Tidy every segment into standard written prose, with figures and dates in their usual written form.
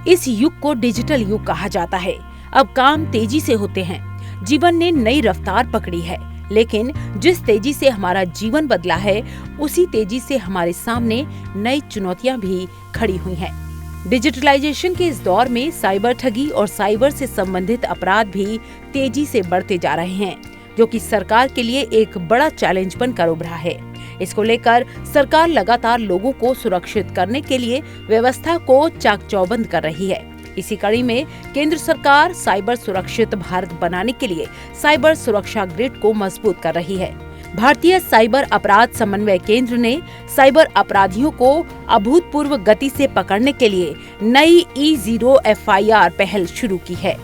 इस युग को डिजिटल युग कहा जाता है। अब काम तेजी से होते हैं, जीवन ने नई रफ्तार पकड़ी है, लेकिन जिस तेजी से हमारा जीवन बदला है, उसी तेजी से हमारे सामने नई चुनौतियां भी खड़ी हुई हैं। डिजिटलाइजेशन के इस दौर में साइबर ठगी और साइबर से संबंधित अपराध भी तेजी से बढ़ते जा रहे हैं, जो कि सरकार के लिए एक बड़ा चैलेंज बनकर उभरा है। इसको लेकर सरकार लगातार लोगों को सुरक्षित करने के लिए व्यवस्था को चाक-चौबंद कर रही है। इसी कड़ी में केंद्र सरकार साइबर सुरक्षित भारत बनाने के लिए साइबर सुरक्षा ग्रिड को मजबूत कर रही है। भारतीय साइबर अपराध समन्वय केंद्र ने साइबर अपराधियों को अभूतपूर्व गति से पकड़ने के लिए नई E0 FIR पहल शुरू की है।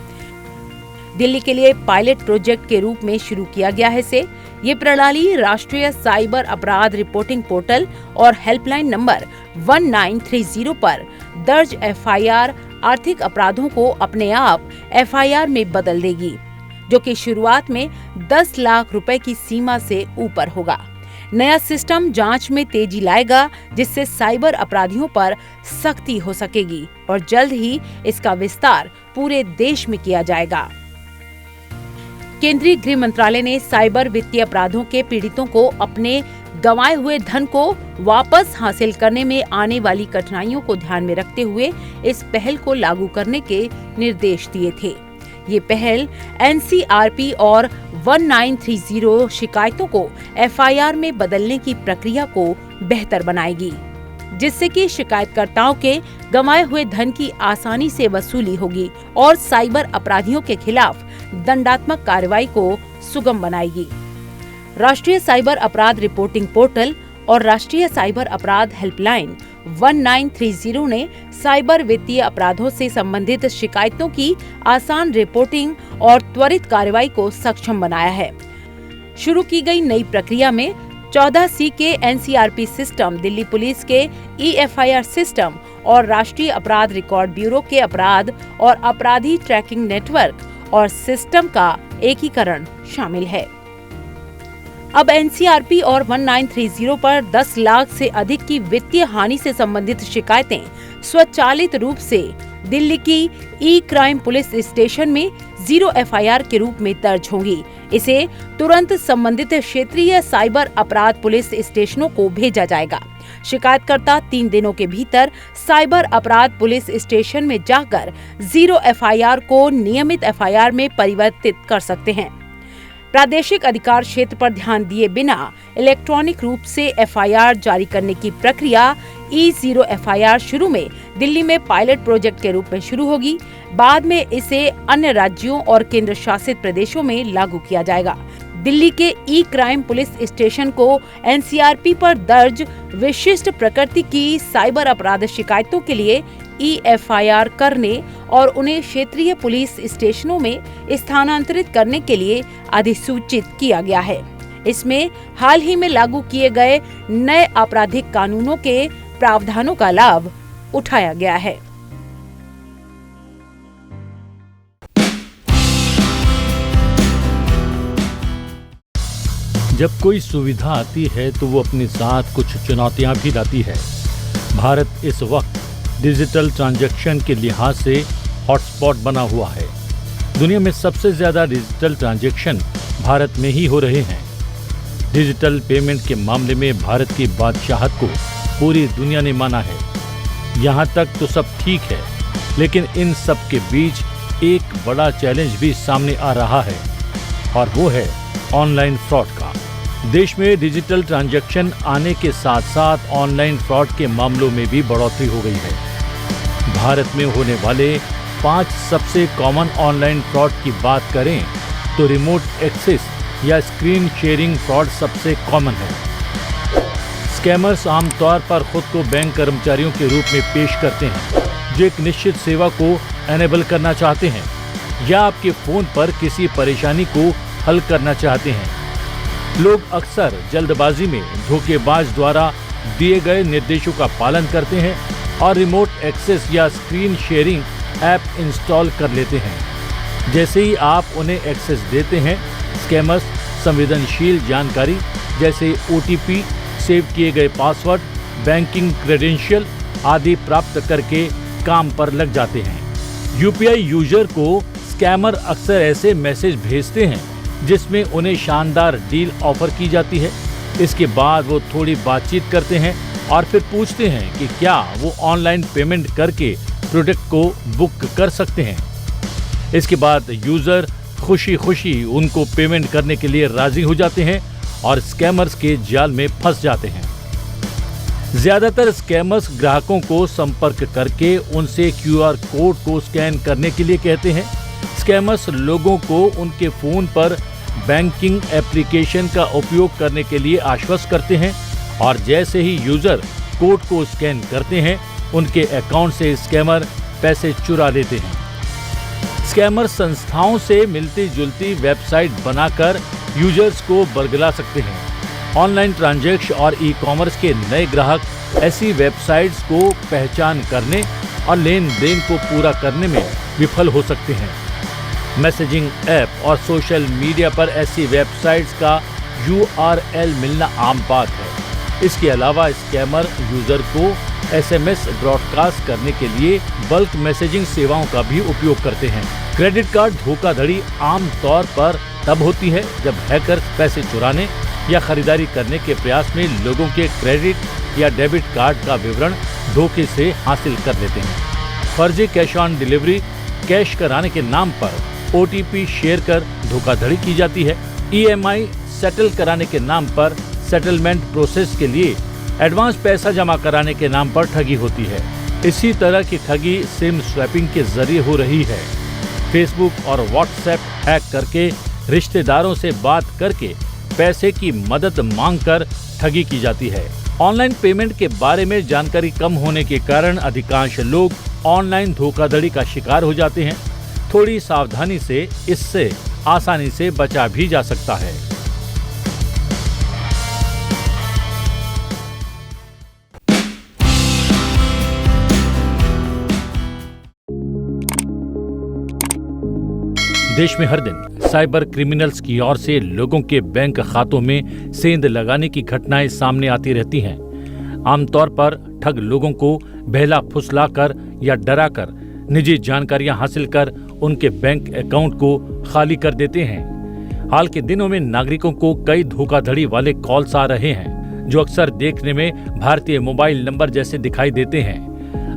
दिल्ली के लिए पायलट प्रोजेक्ट के रूप में शुरू किया गया है इसे। ये प्रणाली राष्ट्रीय साइबर अपराध रिपोर्टिंग पोर्टल और हेल्पलाइन नंबर 1930 पर दर्ज FIR आर्थिक अपराधों को अपने आप FIR में बदल देगी, जो कि शुरुआत में 10 लाख रुपए की सीमा से ऊपर होगा। नया सिस्टम जांच में तेजी लाएगा, जिससे साइबर अपराधियों पर सख्ती हो सकेगी और जल्द ही इसका विस्तार पूरे देश में किया जाएगा। केंद्रीय गृह मंत्रालय ने साइबर वित्तीय अपराधों के पीड़ितों को अपने गंवाए हुए धन को वापस हासिल करने में आने वाली कठिनाइयों को ध्यान में रखते हुए इस पहल को लागू करने के निर्देश दिए थे। ये पहल NCRP और 1930 शिकायतों को FIR में बदलने की प्रक्रिया को बेहतर बनाएगी, जिससे कि शिकायतकर्ताओं के गंवाए हुए धन की आसानी से वसूली होगी और साइबर अपराधियों के खिलाफ दंडात्मक कार्रवाई को सुगम बनाएगी। राष्ट्रीय साइबर अपराध रिपोर्टिंग पोर्टल और राष्ट्रीय साइबर अपराध हेल्पलाइन 1930 ने साइबर वित्तीय अपराधों से संबंधित शिकायतों की आसान रिपोर्टिंग और त्वरित कार्रवाई को सक्षम बनाया है। शुरू की गई नई प्रक्रिया में 14C के NCRP सिस्टम, दिल्ली पुलिस के eFIR सिस्टम और राष्ट्रीय अपराध रिकॉर्ड ब्यूरो के अपराध और अपराधी ट्रैकिंग नेटवर्क और सिस्टम का एकीकरण शामिल है। अब NCRP और 1930 पर 10 लाख से अधिक की वित्तीय हानि से संबंधित शिकायतें स्वचालित रूप से दिल्ली की E-क्राइम पुलिस स्टेशन में 0 FIR के रूप में दर्ज होंगी। इसे तुरंत संबंधित क्षेत्रीय साइबर अपराध पुलिस स्टेशनों को भेजा जाएगा। शिकायतकर्ता 3 दिनों के भीतर साइबर अपराध पुलिस स्टेशन में जाकर 0 FIR को नियमित FIR में परिवर्तित कर सकते हैं। प्रादेशिक अधिकार क्षेत्र पर ध्यान दिए बिना इलेक्ट्रॉनिक रूप से FIR जारी करने की प्रक्रिया E0 FIR शुरू में दिल्ली में पायलट प्रोजेक्ट के रूप में शुरू होगी। बाद में इसे अन्य राज्यों और केंद्र शासित प्रदेशों में लागू किया जाएगा। दिल्ली के E-क्राइम पुलिस स्टेशन को NCRP पर दर्ज विशिष्ट प्रकृति की साइबर अपराध शिकायतों के लिए eFIR करने और उन्हें क्षेत्रीय पुलिस स्टेशनों में स्थानांतरित करने के लिए अधिसूचित किया गया है। इसमें हाल ही में लागू किए गए नए आपराधिक कानूनों के प्रावधानों का लाभ उठाया गया है। जब कोई सुविधा आती है तो वो अपने साथ कुछ चुनौतियां भी लाती है। भारत इस वक्त डिजिटल ट्रांजैक्शन के लिहाज से हॉटस्पॉट बना हुआ है। दुनिया में सबसे ज्यादा डिजिटल ट्रांजैक्शन भारत में ही हो रहे हैं। डिजिटल पेमेंट के मामले में भारत की बादशाहत को पूरी दुनिया ने माना है। यहाँ तक तो सब ठीक है, लेकिन इन सब के बीच एक बड़ा चैलेंज भी सामने आ रहा है और वो है ऑनलाइन फ्रॉड का। देश में डिजिटल ट्रांजैक्शन आने के साथ साथ ऑनलाइन फ्रॉड के मामलों में भी बढ़ोतरी हो गई है। भारत में होने वाले 5 सबसे कॉमन ऑनलाइन फ्रॉड की बात करें तो रिमोट एक्सेस या स्क्रीन शेयरिंग फ्रॉड सबसे कॉमन है। स्कैमर्स आमतौर पर खुद को बैंक कर्मचारियों के रूप में पेश करते हैं, जो एक निश्चित सेवा को एनेबल करना चाहते हैं या आपके फोन पर किसी परेशानी को हल करना चाहते हैं। लोग अक्सर जल्दबाजी में धोखेबाज द्वारा दिए गए निर्देशों का पालन करते हैं और रिमोट एक्सेस या स्क्रीन शेयरिंग ऐप इंस्टॉल कर लेते हैं। जैसे ही आप उन्हें एक्सेस देते हैं, स्कैमर्स संवेदनशील जानकारी जैसे OTP, सेव किए गए पासवर्ड, बैंकिंग क्रेडेंशियल आदि प्राप्त करके काम पर लग जाते हैं। यूपीआई यूजर को स्कैमर अक्सर ऐसे मैसेज भेजते हैं जिसमें उन्हें शानदार डील ऑफर की जाती है। इसके बाद वो थोड़ी बातचीत करते हैं और फिर पूछते हैं कि क्या वो ऑनलाइन पेमेंट करके प्रोडक्ट को बुक कर सकते हैं। इसके बाद यूजर खुशी खुशी उनको पेमेंट करने के लिए राजी हो जाते हैं और स्कैमर्स के जाल में फंस जाते हैं। ज्यादातर स्कैमर्स ग्राहकों को संपर्क करके उनसे क्यूआर कोड को स्कैन करने के लिए कहते हैं। स्कैमर्स लोगों को उनके फोन पर बैंकिंग एप्लीकेशन का उपयोग करने के लिए आश्वस्त करते हैं और जैसे ही यूजर कोड को स्कैन करते हैं उनके अकाउंट से स्कैमर पैसे चुरा लेते हैं। स्कैमर संस्थाओं से मिलती जुलती वेबसाइट बनाकर यूजर्स को बरगला सकते हैं। ऑनलाइन ट्रांजैक्शन और ई कॉमर्स के नए ग्राहक ऐसी वेबसाइट्स को पहचान करने और लेन देन को पूरा करने में विफल हो सकते हैं। मैसेजिंग ऐप और सोशल मीडिया पर ऐसी वेबसाइट्स का URL मिलना आम बात है। इसके अलावा स्कैमर यूजर को SMS ब्रॉडकास्ट करने के लिए बल्क मैसेजिंग सेवाओं का भी उपयोग करते हैं। क्रेडिट कार्ड धोखाधड़ी आम तौर पर तब होती है जब हैकर्स पैसे चुराने या खरीदारी करने के प्रयास में लोगों के क्रेडिट या डेबिट कार्ड का विवरण धोखे से हासिल कर लेते हैं। फर्जी कैश ऑन डिलीवरी, कैश कराने के नाम पर OTP शेयर कर धोखाधड़ी की जाती है। EMI सेटल कराने के नाम पर सेटलमेंट प्रोसेस के लिए एडवांस पैसा जमा कराने के नाम पर ठगी होती है। इसी तरह की ठगी सिम स्वैपिंग के जरिए हो रही है। फेसबुक और व्हाट्सएप हैक करके रिश्तेदारों से बात करके पैसे की मदद मांगकर ठगी की जाती है। ऑनलाइन पेमेंट के बारे में जानकारी कम होने के कारण अधिकांश लोग ऑनलाइन धोखाधड़ी का शिकार हो जाते हैं। थोड़ी सावधानी से इससे आसानी से बचा भी जा सकता है। देश में हर दिन साइबर क्रिमिनल्स की ओर से लोगों के बैंक खातों में सेंध लगाने की घटनाएं सामने आती रहती हैं। आमतौर पर ठग लोगों को बहला फुसलाकर या डराकर निजी जानकारियां हासिल कर उनके बैंक अकाउंट को खाली कर देते हैं। हाल के दिनों में नागरिकों को कई धोखाधड़ी वाले कॉल्स आ रहे हैं जो अक्सर देखने में भारतीय मोबाइल नंबर जैसे दिखाई देते हैं।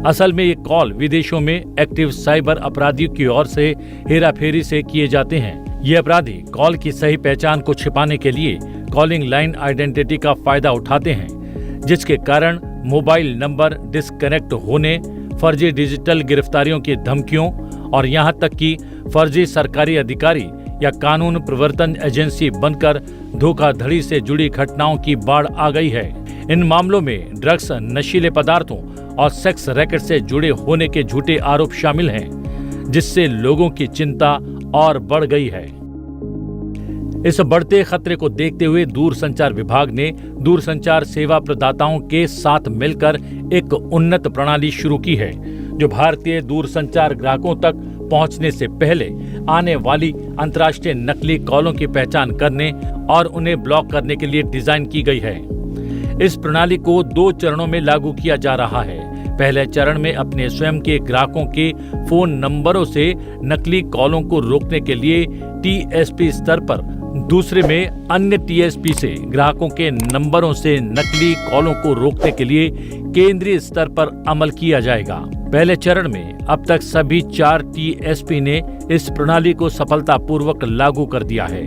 असल में ये कॉल विदेशों में एक्टिव साइबर अपराधियों की ओर से हेराफेरी से किए जाते हैं। ये अपराधी कॉल की सही पहचान को छिपाने के लिए कॉलिंग लाइन आइडेंटिटी का फायदा उठाते हैं, जिसके कारण मोबाइल नंबर डिस्कनेक्ट होने, फर्जी डिजिटल गिरफ्तारियों की धमकियों और यहाँ तक कि फर्जी सरकारी अधिकारी या कानून प्रवर्तन एजेंसी बनकर धोखाधड़ी से जुड़ी घटनाओं की बाढ़ आ गई है। इन मामलों में ड्रग्स, नशीले पदार्थों और सेक्स रैकेट से जुड़े होने के झूठे आरोप शामिल हैं, जिससे लोगों की चिंता और बढ़ गई है। इस बढ़ते खतरे को देखते हुए दूरसंचार विभाग ने दूरसंचार सेवा प्रदाताओं के साथ मिलकर एक उन्नत प्रणाली शुरू की है, जो भारतीय दूरसंचार ग्राहकों तक पहुंचने से पहले आने वाली अंतर्राष्ट्रीय नकली कॉलों की पहचान करने और उन्हें ब्लॉक करने के लिए डिजाइन की गई है। इस प्रणाली को 2 चरणों में लागू किया जा रहा है। पहले चरण में अपने स्वयं के ग्राहकों के फोन नंबरों से नकली कॉलों को रोकने के लिए TSP स्तर पर, दूसरे में अन्य TSP से ग्राहकों के नंबरों से नकली कॉलों को रोकने के लिए केंद्रीय स्तर पर अमल किया जाएगा। पहले चरण में अब तक सभी 4 TSP ने इस प्रणाली को सफलतापूर्वक लागू कर दिया है।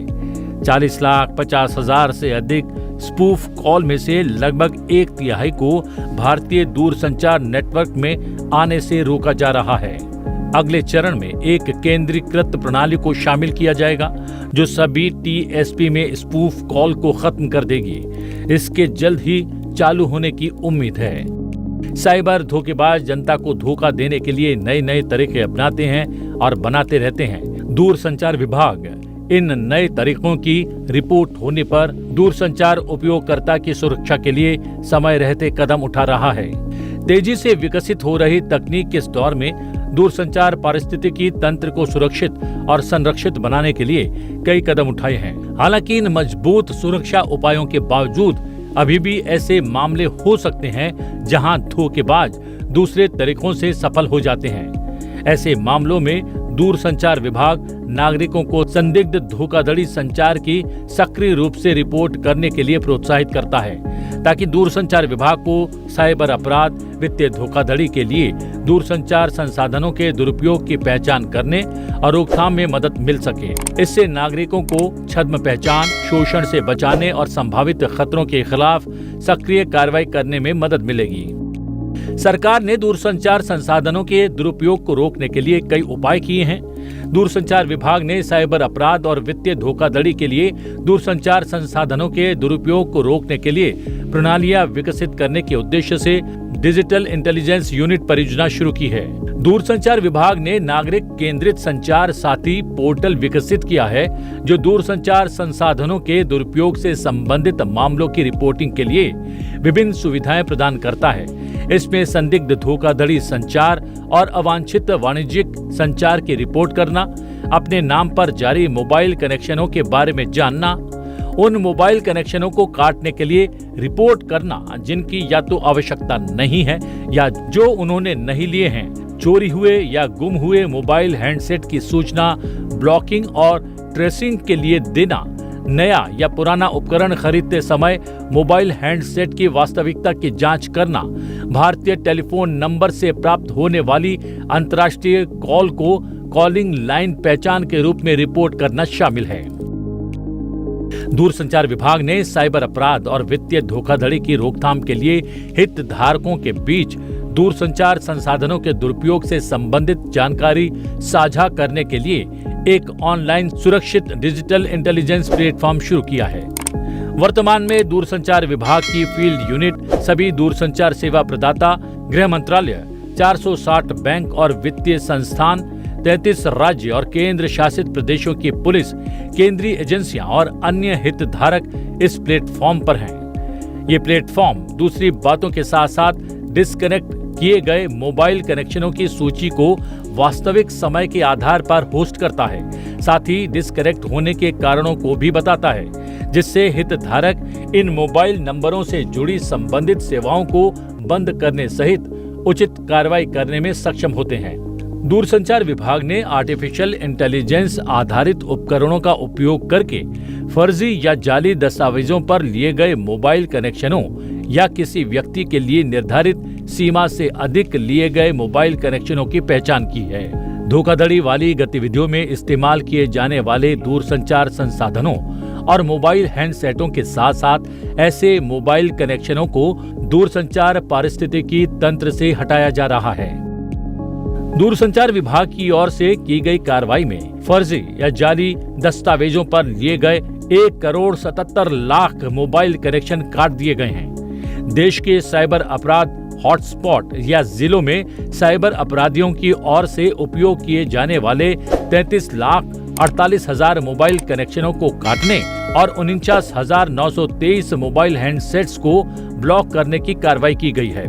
40,50,000 से अधिक स्पूफ कॉल में से लगभग 1/3 को भारतीय दूरसंचार नेटवर्क में आने से रोका जा रहा है। अगले चरण में एक केंद्रीकृत प्रणाली को शामिल किया जाएगा, जो सभी TSP में स्पूफ कॉल को खत्म कर देगी। इसके जल्द ही चालू होने की उम्मीद है। साइबर धोखेबाज जनता को धोखा देने के लिए नए नए तरीके अपनाते हैं और बनाते रहते हैं। दूरसंचार विभाग इन नए तरीकों की रिपोर्ट होने पर दूरसंचार उपयोगकर्ता की सुरक्षा के लिए समय रहते कदम उठा रहा है। तेजी से विकसित हो रही तकनीक के इस दौर में दूरसंचार पारिस्थितिकी तंत्र को सुरक्षित और संरक्षित बनाने के लिए कई कदम उठाए हैं। हालांकि इन मजबूत सुरक्षा उपायों के बावजूद अभी भी ऐसे मामले हो सकते हैं जहां धोखेबाज दूसरे तरीकों से सफल हो जाते हैं। ऐसे मामलों में दूरसंचार विभाग नागरिकों को संदिग्ध धोखाधड़ी संचार की सक्रिय रूप से रिपोर्ट करने के लिए प्रोत्साहित करता है, ताकि दूरसंचार विभाग को साइबर अपराध, वित्तीय धोखाधड़ी के लिए दूरसंचार संसाधनों के दुरुपयोग की पहचान करने और रोकथाम में मदद मिल सके। इससे नागरिकों को छद्म पहचान, शोषण से बचाने और संभावित खतरों के खिलाफ सक्रिय कार्रवाई करने में मदद मिलेगी। सरकार ने दूरसंचार संसाधनों के दुरुपयोग को रोकने के लिए कई उपाय किए हैं। दूरसंचार विभाग ने साइबर अपराध और वित्तीय धोखाधड़ी के लिए दूरसंचार संसाधनों के दुरुपयोग को रोकने के लिए प्रणालियां विकसित करने के उद्देश्य से डिजिटल इंटेलिजेंस यूनिट परियोजना शुरू की है। दूरसंचार विभाग ने नागरिक केंद्रित संचार साथी पोर्टल विकसित किया है, जो दूरसंचार संसाधनों के दुरुपयोग से संबंधित मामलों की रिपोर्टिंग के लिए विभिन्न सुविधाएं प्रदान करता है। इसमें संदिग्ध धोखाधड़ी संचार और अवांछित वाणिज्यिक संचार की रिपोर्ट करना, अपने नाम पर जारी मोबाइल कनेक्शनों के बारे में जानना, उन मोबाइल कनेक्शनों को काटने के लिए रिपोर्ट करना जिनकी या तो आवश्यकता नहीं है या जो उन्होंने नहीं लिए हैं, चोरी हुए या गुम हुए मोबाइल हैंडसेट की सूचना, ब्लॉकिंग और ट्रेसिंग के लिए देना, नया या पुराना उपकरण खरीदते समय मोबाइल हैंडसेट की वास्तविकता की जांच करना, भारतीय टेलीफोन नंबर से प्राप्त होने वाली अंतर्राष्ट्रीय कॉल को कॉलिंग लाइन पहचान के रूप में रिपोर्ट करना शामिल है। दूरसंचार विभाग ने साइबर अपराध और वित्तीय धोखाधड़ी की रोकथाम के लिए हितधारकों के बीच दूरसंचार संसाधनों के दुरुपयोग से संबंधित जानकारी साझा करने के लिए एक ऑनलाइन सुरक्षित डिजिटल इंटेलिजेंस प्लेटफॉर्म शुरू किया है। वर्तमान में दूरसंचार विभाग की फील्ड यूनिट सभी दूरसंचार सेवा प्रदाता, गृह मंत्रालय, 460 बैंक और वित्तीय संस्थान, 33 राज्य और केंद्र शासित प्रदेशों की पुलिस, केंद्रीय एजेंसियां और अन्य हितधारक इस प्लेटफॉर्म पर हैं। ये प्लेटफॉर्म दूसरी बातों के साथ साथ डिस्कनेक्ट किए गए मोबाइल कनेक्शनों की सूची को वास्तविक समय के आधार पर होस्ट करता है। साथ ही डिस्कनेक्ट होने के कारणों को भी बताता है, जिससे हितधारक इन मोबाइल नंबरों से जुड़ी संबंधित सेवाओं को बंद करने सहित उचित कार्रवाई करने में सक्षम होते हैं। दूरसंचार विभाग ने आर्टिफिशियल इंटेलिजेंस आधारित उपकरणों का उपयोग करके फर्जी या जाली दस्तावेजों पर लिए गए मोबाइल कनेक्शनों या किसी व्यक्ति के लिए निर्धारित सीमा से अधिक लिए गए मोबाइल कनेक्शनों की पहचान की है। धोखाधड़ी वाली गतिविधियों में इस्तेमाल किए जाने वाले दूरसंचार संसाधनों और मोबाइल हैंडसेटों के साथ साथ ऐसे मोबाइल कनेक्शनों को दूरसंचार पारिस्थितिकी तंत्र से हटाया जा रहा है। दूरसंचार विभाग की ओर से की गई कार्रवाई में फर्जी या जाली दस्तावेजों पर लिए गए 1,77,00,000 मोबाइल कनेक्शन काट दिए गए हैं। देश के साइबर अपराध हॉटस्पॉट या जिलों में साइबर अपराधियों की ओर से उपयोग किए जाने वाले 33,48,000 मोबाइल कनेक्शनों को काटने और 49,923 मोबाइल हैंडसेट्स को ब्लॉक करने की कार्रवाई की गई है।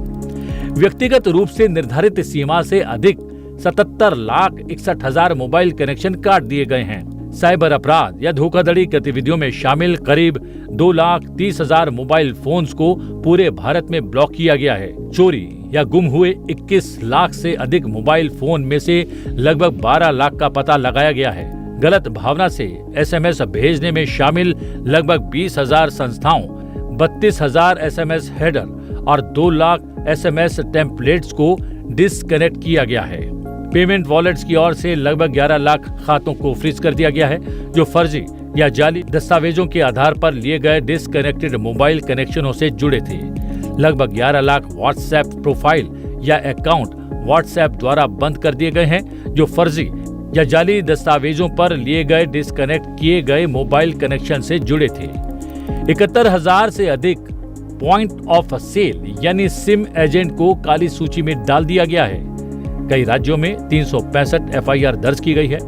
व्यक्तिगत रूप से निर्धारित सीमा से अधिक 77,61,000 मोबाइल कनेक्शन काट दिए गए हैं। साइबर अपराध या धोखाधड़ी गतिविधियों में शामिल करीब 2,30,000 मोबाइल फोन्स को पूरे भारत में ब्लॉक किया गया है। चोरी या गुम हुए 21 लाख से अधिक मोबाइल फोन में से लगभग 12 लाख का पता लगाया गया है। गलत भावना से SMS भेजने में शामिल लगभग 20,000 संस्थाओं, 32,000 SMS हेडर और 2 लाख SMS टेम्पलेट्स को डिस्कनेक्ट किया गया है। पेमेंट वॉलेट्स की ओर से लगभग 11 लाख खातों को फ्रीज कर दिया गया है, जो फर्जी या जाली दस्तावेजों के आधार पर लिए गए डिस्कनेक्टेड मोबाइल कनेक्शनों से जुड़े थे। लगभग 11 लाख व्हाट्सएप प्रोफाइल या अकाउंट व्हाट्सएप द्वारा बंद कर दिए गए हैं, जो फर्जी या जाली दस्तावेजों पर लिए गए डिस्कनेक्ट किए गए मोबाइल कनेक्शन से जुड़े थे। 71,000 से अधिक पॉइंट ऑफ सेल यानी सिम एजेंट को काली सूची में डाल दिया गया है। कई राज्यों में 365 FIR दर्ज की गई है।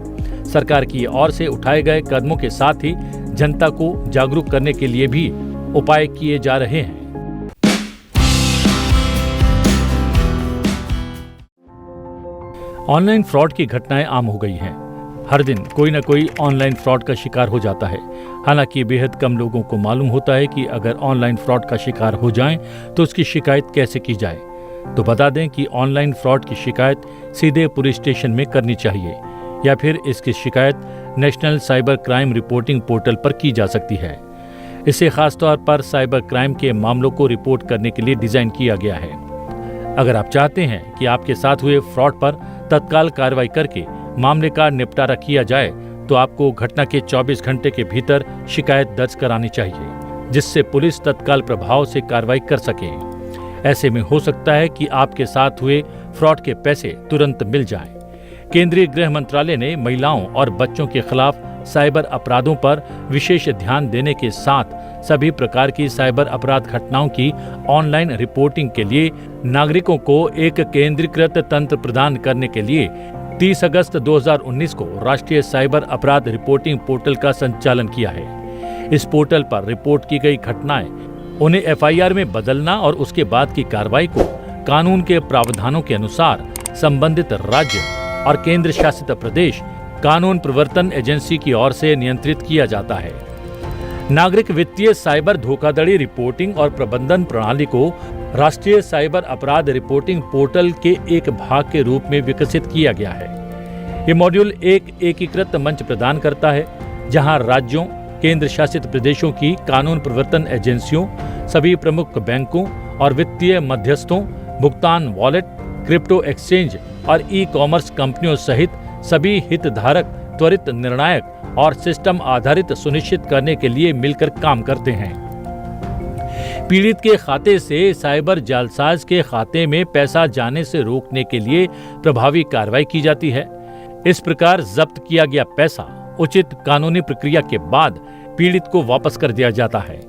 सरकार की ओर से उठाए गए कदमों के साथ ही जनता को जागरूक करने के लिए भी उपाय किए जा रहे हैं। ऑनलाइन फ्रॉड की घटनाएं आम हो गई हैं। हर दिन कोई न कोई ऑनलाइन फ्रॉड का शिकार हो जाता है। हालांकि बेहद कम लोगों को मालूम होता है कि अगर ऑनलाइन फ्रॉड का शिकार हो जाएं तो उसकी शिकायत कैसे की जाए। तो बता दें कि ऑनलाइन फ्रॉड की शिकायत सीधे पुलिस स्टेशन में करनी चाहिए या फिर इसकी शिकायत national cyber crime reporting portal पर की जा सकती है। इसे खासतौर पर साइबर क्राइम के मामलों को रिपोर्ट करने के लिए डिजाइन किया गया है। अगर आप चाहते हैं कि आपके साथ हुए फ्रॉड पर तत्काल कार्रवाई करके मामले का निपटारा किया जाए तो आपको घटना के 24 घंटे के भीतर शिकायत दर्ज करानी चाहिए, जिससे पुलिस तत्काल प्रभाव से कार्रवाई कर सके। ऐसे में हो सकता है कि आपके साथ हुए फ्रॉड के पैसे तुरंत मिल जाएं। केंद्रीय गृह मंत्रालय ने महिलाओं और बच्चों के खिलाफ साइबर अपराधों पर विशेष ध्यान देने के साथ सभी प्रकार की साइबर अपराध घटनाओं की ऑनलाइन रिपोर्टिंग के लिए नागरिकों को एक केंद्रीकृत तंत्र प्रदान करने के लिए 30 अगस्त 2019 को राष्ट्रीय साइबर अपराध रिपोर्टिंग पोर्टल का संचालन किया है। इस पोर्टल पर रिपोर्ट की गई घटनाएं उन्हें एफआईआर में बदलना और उसके बाद की कार्रवाई को कानून के प्रावधानों के अनुसार संबंधित राज्य और केंद्र शासित प्रदेश कानून प्रवर्तन एजेंसी की ओर से नियंत्रित किया जाता है। नागरिक वित्तीय साइबर धोखाधड़ी रिपोर्टिंग और प्रबंधन प्रणाली को राष्ट्रीय साइबर अपराध रिपोर्टिंग पोर्टल के एक भाग के रूप में विकसित किया गया है। ये मॉड्यूल एक एकीकृत मंच प्रदान करता है जहां राज्यों, केंद्र शासित प्रदेशों की कानून प्रवर्तन एजेंसियों, सभी प्रमुख बैंकों और वित्तीय मध्यस्थों, भुगतान वॉलेट, क्रिप्टो एक्सचेंज और ई-कॉमर्स कंपनियों सहित सभी हितधारक त्वरित, निर्णायक और सिस्टम आधारित सुनिश्चित करने के लिए मिलकर काम करते हैं। पीड़ित के खाते से साइबर जालसाज के खाते में पैसा जाने से रोकने के लिए प्रभावी कार्रवाई की जाती है। इस प्रकार जब्त किया गया पैसा उचित कानूनी प्रक्रिया के बाद पीड़ित को वापस कर दिया जाता है।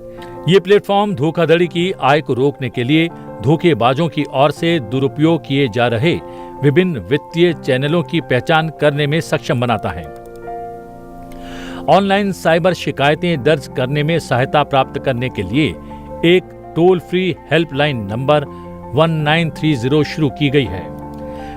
ये प्लेटफॉर्म धोखाधड़ी की आय को रोकने के लिए धोखेबाजों की ओर से दुरुपयोग किए जा रहे विभिन्न वित्तीय चैनलों की पहचान करने में सक्षम बनाता है। ऑनलाइन साइबर शिकायतें दर्ज करने में सहायता प्राप्त करने के लिए एक टोल फ्री हेल्पलाइन नंबर 1930 शुरू की गई है।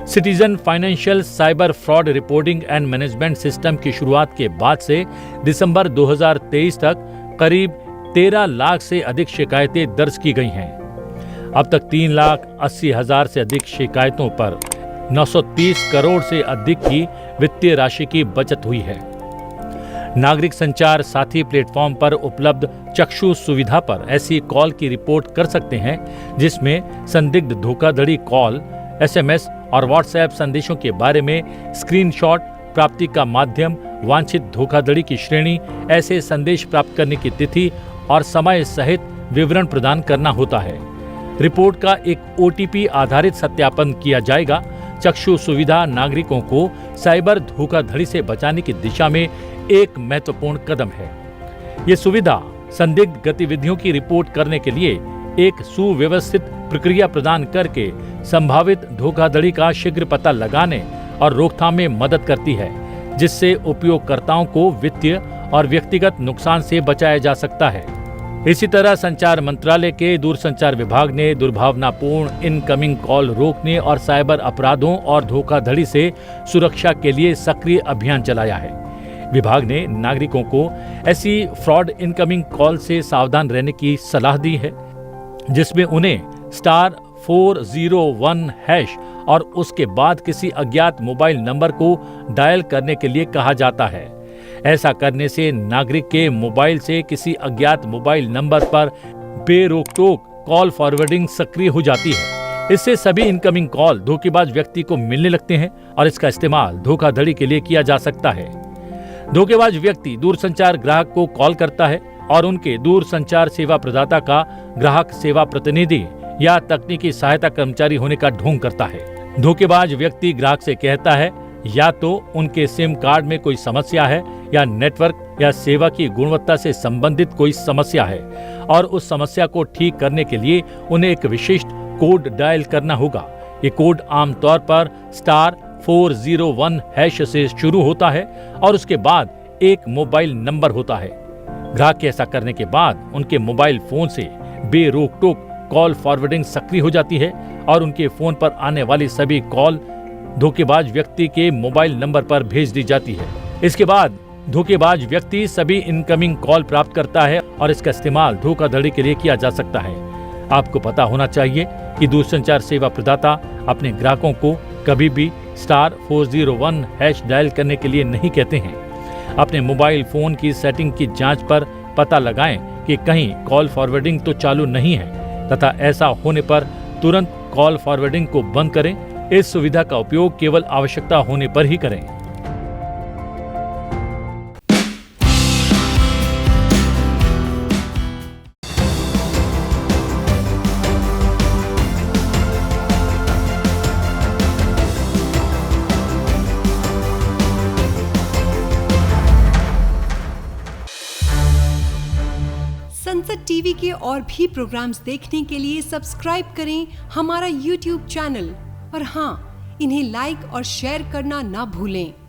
Citizen financial cyber fraud reporting and management system की शुरुआत के बाद से दिसंबर 2023 तक करीब 13 लाख से अधिक शिकायतें दर्ज की गई हैं। अब तक 3,80,000 से अधिक शिकायतों पर 930 करोड़ से अधिक की वित्तीय राशि की बचत हुई है। नागरिक संचार साथी प्लेटफॉर्म पर उपलब्ध चक्षु सुविधा पर ऐसी कॉल की रिपोर्ट कर सकते हैं जिसमें संदिग्ध धोखाधड़ी कॉल, एसएमएस और व्हाट्सएप संदेशों के बारे में स्क्रीनशॉट, प्राप्ति का माध्यम, वांछित धोखाधड़ी की श्रेणी, ऐसे संदेश प्राप्त करने की तिथि और समय सहित विवरण प्रदान करना होता है। रिपोर्ट का एक ओटीपी आधारित सत्यापन किया जाएगा। चक्षु सुविधा नागरिकों को साइबर धोखाधड़ी से बचाने की दिशा में एक महत्वपूर्ण कदम है। ये सुविधा संदिग्ध गतिविधियों की रिपोर्ट करने के लिए एक सुव्यवस्थित प्रक्रिया प्रदान करके संभावित धोखाधड़ी का शीघ्र पता लगाने और रोकथाम में मदद करती है, जिससे उपयोगकर्ताओं को वित्तीय और व्यक्तिगत नुकसान से बचाया जा सकता है। इसी तरह संचार मंत्रालय के दूरसंचार विभाग ने दुर्भावनापूर्ण इनकमिंग कॉल रोकने और साइबर अपराधों और धोखाधड़ी से सुरक्षा के लिए सक्रिय अभियान चलाया है। विभाग ने नागरिकों को ऐसी फ्रॉड इनकमिंग कॉल से सावधान रहने की सलाह दी है, जिसमें उन्हें *401# और उसके बाद किसी अज्ञात मोबाइल नंबर को डायल करने के लिए कहा जाता है। ऐसा करने से नागरिक के मोबाइल से किसी अज्ञात मोबाइल नंबर पर बेरोक-टोक कॉल फॉरवर्डिंग सक्रिय हो जाती है। इससे सभी इनकमिंग कॉल धोखेबाज व्यक्ति को मिलने लगते हैं और इसका इस्तेमाल धोखाधड़ी के लिए किया जा सकता है। धोखेबाज व्यक्ति दूरसंचार ग्राहक को कॉल करता है और उनके दूरसंचार सेवा प्रदाता का ग्राहक सेवा प्रतिनिधि या तकनीकी सहायता कर्मचारी होने का ढोंग करता है। धोखेबाज व्यक्ति ग्राहक से कहता है या तो उनके सिम कार्ड में कोई समस्या है या नेटवर्क या सेवा की गुणवत्ता से संबंधित कोई समस्या है और उस समस्या को ठीक करने के लिए उन्हें एक विशिष्ट कोड डायल करना होगा। ये कोड आमतौर पर *401# से शुरू होता है और उसके बाद एक मोबाइल नंबर होता है। ग्राहक के ऐसा करने के बाद उनके मोबाइल फोन से बेरोक-टोक कॉल फॉरवर्डिंग सक्रिय हो जाती है और उनके फोन पर आने वाली सभी कॉल धोखेबाज व्यक्ति के मोबाइल नंबर पर भेज दी जाती है। इसके बाद धोखेबाज व्यक्ति सभी इनकमिंग कॉल प्राप्त करता है और इसका इस्तेमाल धोखाधड़ी के लिए किया जा सकता है। आपको पता होना चाहिए कि दूरसंचार सेवा प्रदाता अपने ग्राहकों को कभी भी *401 हैश डायल करने के लिए नहीं कहते हैं। अपने मोबाइल फोन की सेटिंग की जांच पर पता लगाएं कि कहीं कॉल फॉरवर्डिंग तो चालू नहीं है तथा ऐसा होने पर तुरंत कॉल फॉरवर्डिंग को बंद करें। इस सुविधा का उपयोग केवल आवश्यकता होने पर ही करें। संसद टीवी के और भी प्रोग्राम्स देखने के लिए सब्सक्राइब करें हमारा YouTube चैनल और हाँ, इन्हें लाइक और शेयर करना ना भूलें।